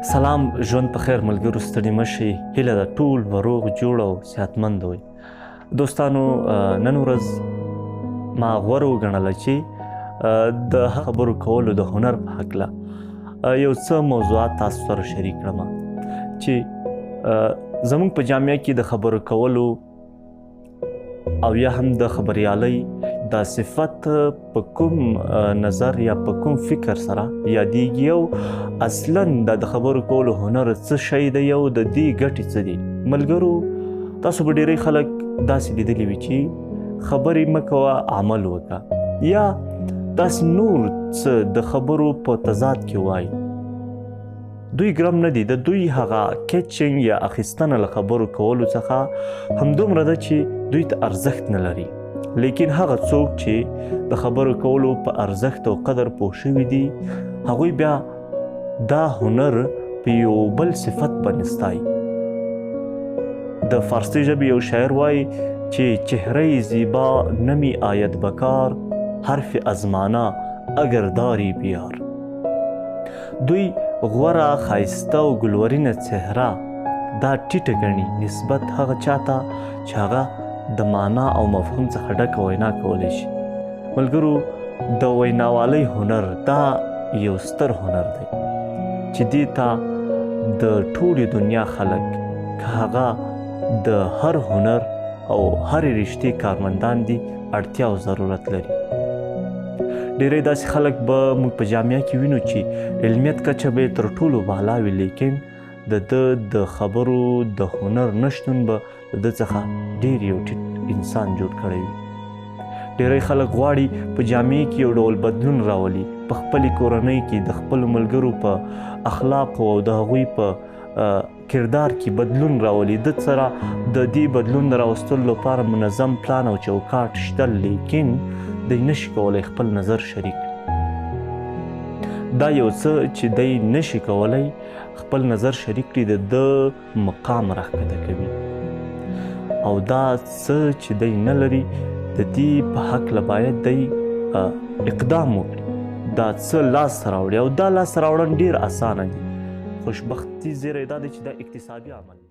سلام، ژوند په خیر ملګرو، ستړي مشئ. هیله ده ټول به روغ جوړ او صحتمند وئ. دوستانو، نن ورځ ما غوره وګڼله چې د خبرو کولو د هنر په هکله یو څه موضوعات تاسو سره شریک کړم چې زموږ په جامعه کې د خبرو کولو او یا هم د خبریالۍ دا صفت په کوم نظر یا په کوم فکر سره یادیږي او اصلا د خبرو کولو هنر څه شی دی او د دې ګټې څه دي. ملګرو، تاسو به ډېری خلک داسې لیدلي وي چې خبرې مه کوه، عمل وکړه، یا داسې نور څه د خبرو په تضاد کې وایي. دوی ګرم نه دي، د دوی هغه کیچنګ یا اخیستنه له خبرو کولو څخه همدومره ده چې دوی ته ارزښت نه لري. لیکن هغه څوک چې د خبرو کولو په ارزښت او قدر پوه شوي دي، هغوی بیا دا هنر په یو بل صفت باندې ستایي. د فارسی ژبې یو شاعر وایي چې چهره زیبا نمی آید بکار، حرف ازمانه اگر داری بیار. دوی غوره، ښایسته او ګلورینه چهره دا ټیټه ګڼي نسبت هغه چاته چې هغه د معنا او مفهوم څخه ډکه وینا کولی شي. ملګرو، د ویناوالۍ هنر دا یو ستر هنر دی چې دې ته د ټولې دنیا خلک، که هغه د هر هنر او هرې رشتې کارمندان دي، اړتیا او ضرورت لري. ډېری داسې خلک به موږ په جامعه کې وینو چې علمیت کچه به یې تر ټولو بالا وي، لیکن د خبرو د هنر نشتون به د ده څخه ډېر یو ټیټ انسان جوړ کړی وي. ډېری خلک غواړي په جامعه کې یو ډول بدلون راولي، په خپلې کورنۍ کې د خپلو ملګرو په اخلاقو او د هغوی په کردار کې بدلون راولي. د سره د دې بدلون د راوستلو لپاره منظم پلان او چوکاټ شته، لیکن دی نشي کولی خپل نظر شریک کړي. دا یو څه چې دی نشي کولی خپل نظر شریک کړي، د ده مقام راښکته کوي، او دا څه چې دی نه لري د دې په هکله باید دی اقدام وکړي، دا څه لاسته راوړي، او دا لاسته راوړل ډېر اسانه دي. خوشبختي زیری دا دی چې دا اکتسابي عمل دی.